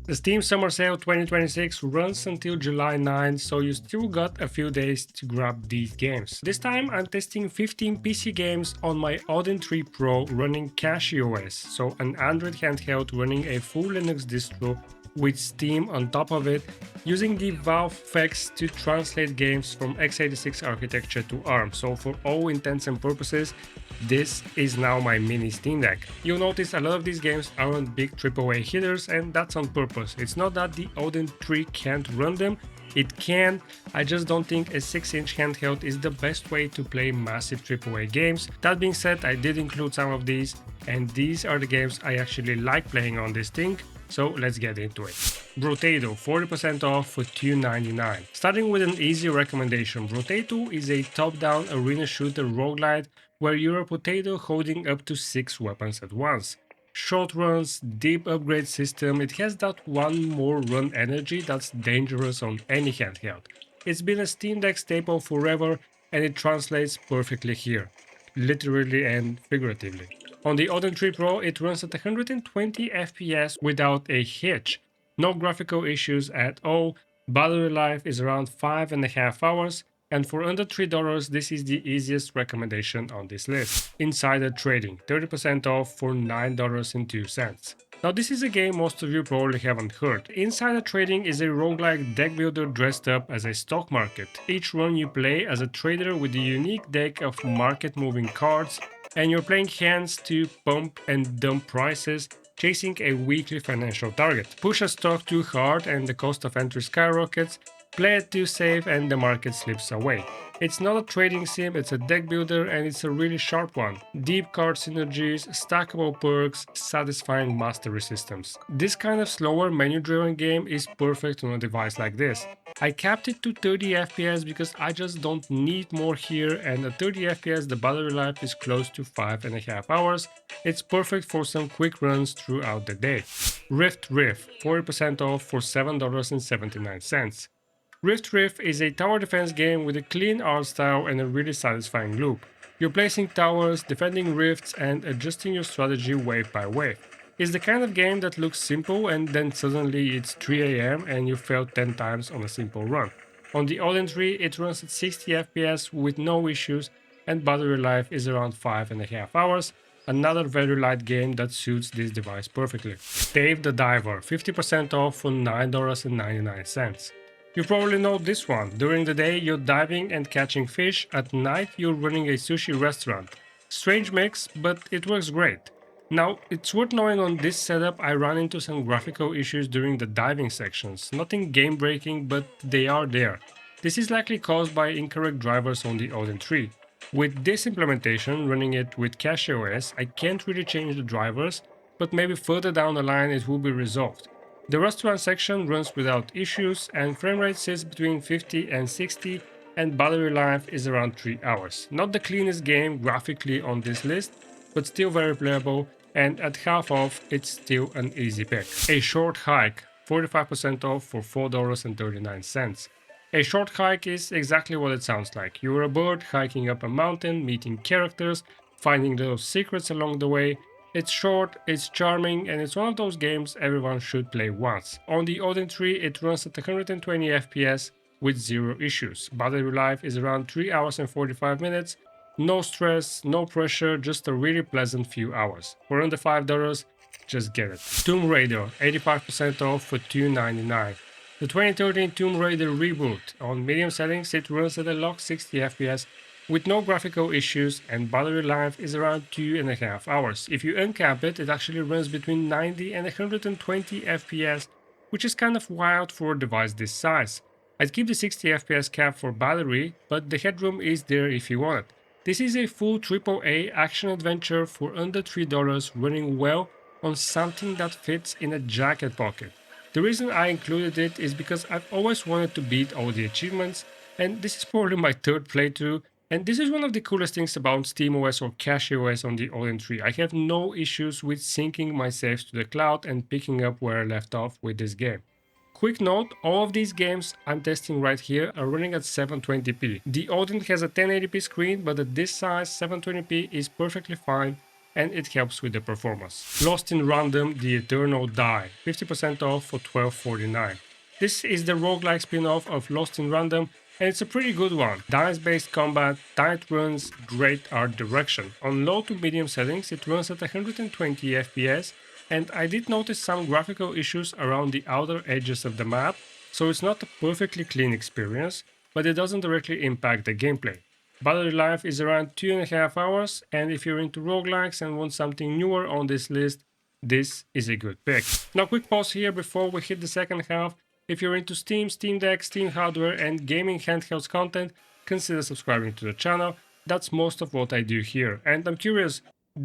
The Steam Summer Sale 2026 runs until July 9, so you still got a few days to grab these games. This time I'm testing 15 PC games on my Odin 3 Pro running CachyOS, so an Android handheld running a full Linux distro with Steam on top of it, using the Valve FX to translate games from x86 architecture to ARM. So for all intents and purposes, this is now my mini Steam Deck. You'll notice a lot of these games aren't big AAA hitters, and that's on purpose. It's not that the Odin 3 can't run them, it can, I just don't think a 6-inch handheld is the best way to play massive AAA games. That being said, I did include some of these, and these are the games I actually like playing on this thing. So let's get into it. Brotato, 40% off for $2.99. Starting with an easy recommendation, Brotato is a top-down arena shooter roguelite where you're a potato holding up to 6 weapons at once. Short runs, deep upgrade system, it has that one more run energy that's dangerous on any handheld. It's been a Steam Deck staple forever and it translates perfectly here, literally and figuratively. On the Odin 3 Pro, it runs at 120 FPS without a hitch. No graphical issues at all, battery life is around 5.5 hours, and for under $3 this is the easiest recommendation on this list. Insider Trading, 30% off for $9.02. Now this is a game most of you probably haven't heard. Insider Trading is a roguelike deck builder dressed up as a stock market. Each run you play as a trader with a unique deck of market moving cards, and you're playing hands to pump and dump prices, chasing a weekly financial target. Push a stock too hard and the cost of entry skyrockets, play it too safe and the market slips away. It's not a trading sim, it's a deck builder and it's a really sharp one. Deep card synergies, stackable perks, satisfying mastery systems. This kind of slower menu-driven game is perfect on a device like this. I capped it to 30 FPS because I just don't need more here, and at 30 FPS the battery life is close to 5.5 hours. It's perfect for some quick runs throughout the day. Riff, 40% off for $7.79. Riff is a tower defense game with a clean art style and a really satisfying loop. You're placing towers, defending rifts, and adjusting your strategy wave by wave. It's the kind of game that looks simple and then suddenly it's 3 AM and you failed 10 times on a simple run. On the Odin 3 it runs at 60 FPS with no issues and battery life is around 5.5 hours, another very light game that suits this device perfectly. Dave the Diver, 50% off for $9.99. You probably know this one. During the day you're diving and catching fish, at night you're running a sushi restaurant. Strange mix, but it works great. Now, it's worth knowing on this setup I ran into some graphical issues during the diving sections. Nothing game breaking, but they are there. This is likely caused by incorrect drivers on the Odin 3. With this implementation, running it with CachyOS, I can't really change the drivers, but maybe further down the line it will be resolved. The restaurant section runs without issues and frame rate sits between 50 and 60 and battery life is around 3 hours. Not the cleanest game graphically on this list, but still very playable, and at half off it's still an easy pick. A Short Hike, 45% off for $4.39. A short hike is exactly what it sounds like. You're a bird hiking up a mountain, meeting characters, finding those secrets along the way. It's short, it's charming, and it's one of those games everyone should play once. On the Odin 3 it runs at 120 FPS with zero issues. Battery life is around 3 hours and 45 minutes. No stress, no pressure, just a really pleasant few hours. For under $5, just get it. Tomb Raider, 85% off for $2.99. The 2013 Tomb Raider reboot. On medium settings it runs at a locked 60 FPS with no graphical issues and battery life is around 2.5 hours. If you uncap it, it actually runs between 90 and 120 FPS, which is kind of wild for a device this size. I'd keep the 60 FPS cap for battery, but the headroom is there if you want it. This is a full AAA action adventure for under $3 running well on something that fits in a jacket pocket. The reason I included it is because I've always wanted to beat all the achievements, and this is probably my third playthrough, and this is one of the coolest things about SteamOS or CachyOS on the Odin 3. I have no issues with syncing my saves to the cloud and picking up where I left off with this game. Quick note, all of these games I'm testing right here are running at 720p. The Odin has a 1080p screen, but at this size 720p is perfectly fine, and it helps with the performance. Lost in Random, The Eternal Die, 50% off for $12.49. This is the roguelike spin-off of Lost in Random, and it's a pretty good one. Dice-based combat, tight runs, great art direction. On low to medium settings, it runs at 120 FPS, and I did notice some graphical issues around the outer edges of the map, so it's not a perfectly clean experience, but it doesn't directly impact the gameplay. Battery life is around 2.5 hours, and if you're into roguelikes and want something newer on this list, this is a good pick. Now quick pause here before we hit the second half. If you're into Steam, Steam Deck, Steam hardware and gaming handhelds content, consider subscribing to the channel. That's most of what I do here. And I'm curious,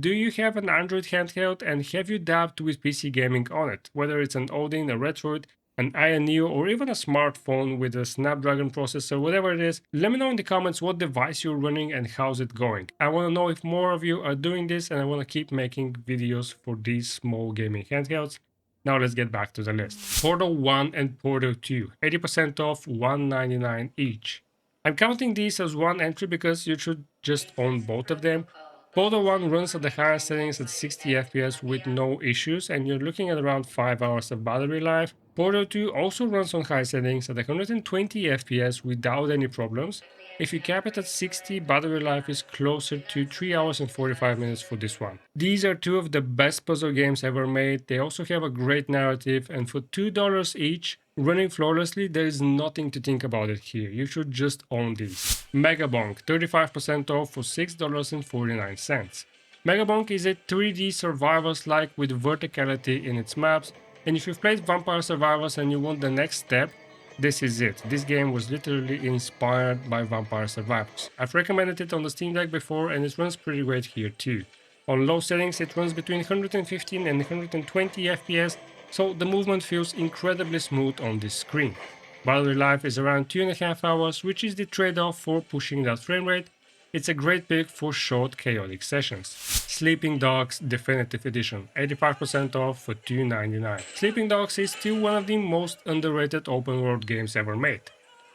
do you have an Android handheld and have you dabbed with PC gaming on it? Whether it's an Odin, a Retroid, an Ion Neo or even a smartphone with a Snapdragon processor, whatever it is, let me know in the comments what device you're running and how's it going. I want to know if more of you are doing this and I want to keep making videos for these small gaming handhelds. Now let's get back to the list. Portal 1 and Portal 2, 80% off, $1.99 each. I'm counting these as one entry because you should just own both of them. Portal 1 runs at the highest settings at 60 FPS with no issues, and you're looking at around 5 hours of battery life. Portal 2 also runs on high settings at 120 FPS without any problems. If you cap it at 60, battery life is closer to 3 hours and 45 minutes for this one. These are two of the best puzzle games ever made. They also have a great narrative, and for $2 each, running flawlessly, there is nothing to think about it here. You should just own these. MegaBonk, 35% off for $6.49. MegaBonk is a 3D survivors-like with verticality in its maps, and if you've played Vampire Survivors and you want the next step, this is it. This game was literally inspired by Vampire Survivors. I've recommended it on the Steam Deck before and it runs pretty great here too. On low settings it runs between 115 and 120 FPS, so the movement feels incredibly smooth on this screen. Battery life is around 2.5 hours, which is the trade-off for pushing that frame rate. It's a great pick for short chaotic sessions. Sleeping Dogs Definitive Edition, 85% off for $2.99. Sleeping Dogs is still one of the most underrated open world games ever made.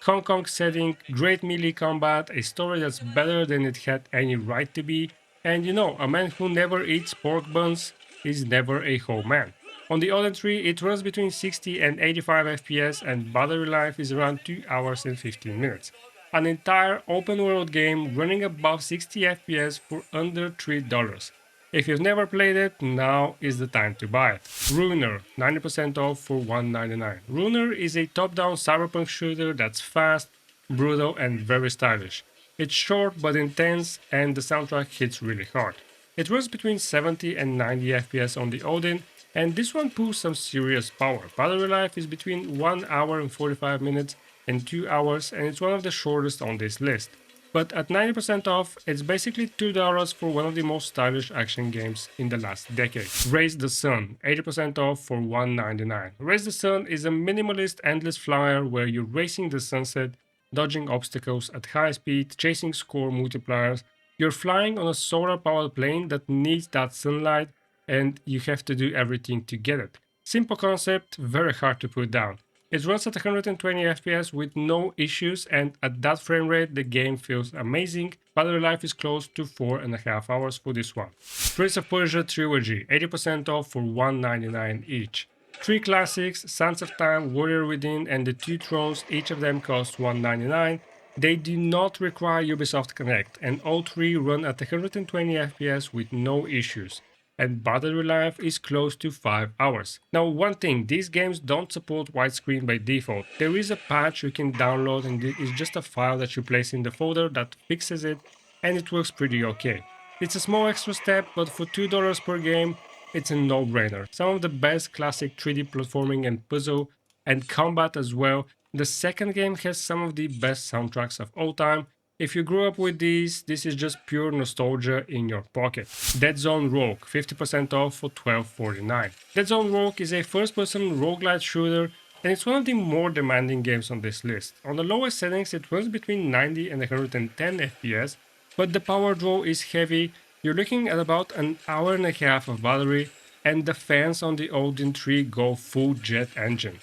Hong Kong setting, great melee combat, a story that's better than it had any right to be, and you know, a man who never eats pork buns is never a whole man. On the Odin 3, it runs between 60 and 85 FPS and battery life is around 2 hours and 15 minutes. An entire open world game running above 60 FPS for under $3. If you've never played it, now is the time to buy it. Ruiner, 90% off for $1.99. Ruiner is a top-down cyberpunk shooter that's fast, brutal and very stylish. It's short but intense and the soundtrack hits really hard. It runs between 70 and 90 FPS on the Odin, and this one pulls some serious power. Battery life is between 1 hour and 45 minutes and 2 hours, and it's one of the shortest on this list. But at 90% off, it's basically $2 for one of the most stylish action games in the last decade. Raise the Sun, 80% off for $1.99. Raise the Sun is a minimalist endless flyer where you're racing the sunset, dodging obstacles at high speed, chasing score multipliers. You're flying on a solar-powered plane that needs that sunlight, and you have to do everything to get it. Simple concept, very hard to put down. It runs at 120 FPS with no issues, and at that frame rate the game feels amazing. Battery life is close to 4.5 hours for this one. Prince of Persia Trilogy, 80% off for $1.99 each. 3 classics, Sands of Time, Warrior Within and The Two Thrones, each of them cost $1.99. They do not require Ubisoft Connect, and all 3 run at 120 FPS with no issues. And battery life is close to 5 hours. Now one thing, these games don't support widescreen by default. There is a patch you can download and it's just a file that you place in the folder that fixes it, and it works pretty okay. It's a small extra step, but for $2 per game, it's a no-brainer. Some of the best classic 3D platforming and puzzle and combat as well. The second game has some of the best soundtracks of all time. If you grew up with these, this is just pure nostalgia in your pocket. Deadzone Rogue, 50% off for $12.49. Deadzone Rogue is a first-person roguelite shooter, and it's one of the more demanding games on this list. On the lowest settings, it runs between 90 and 110 FPS, but the power draw is heavy. You're looking at about an hour and a half of battery, and the fans on the Odin 3 go full jet engine.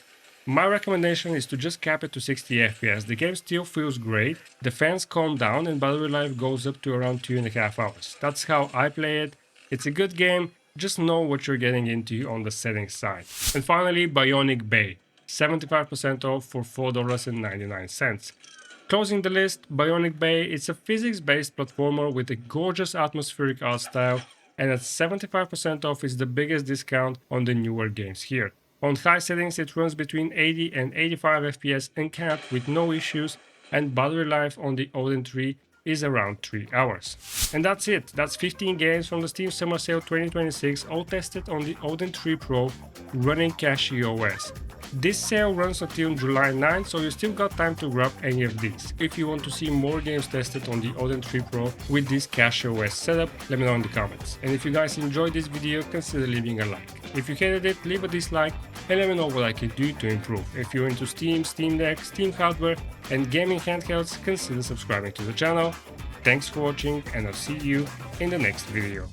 My recommendation is to just cap it to 60 FPS. The game still feels great, the fans calm down and battery life goes up to around 2.5 hours. That's how I play it. It's a good game, just know what you're getting into on the settings side. And finally, Bionic Bay, 75% off for $4.99. Closing the list, Bionic Bay is a physics-based platformer with a gorgeous atmospheric art style, and at 75% off is the biggest discount on the newer games here. On high settings it runs between 80 and 85 FPS uncapped with no issues, and battery life on the Odin 3 is around 3 hours. And that's it, that's 15 games from the Steam Summer Sale 2026, all tested on the Odin 3 Pro running CachyOS. This sale runs until July 9, so you still got time to grab any of these. If you want to see more games tested on the Odin 3 Pro with this CachyOS setup, let me know in the comments. And if you guys enjoyed this video, consider leaving a like. If you hated it, leave a dislike and let me know what I can do to improve. If you're into Steam, Steam Deck, Steam hardware and gaming handhelds, consider subscribing to the channel. Thanks for watching and I'll see you in the next video.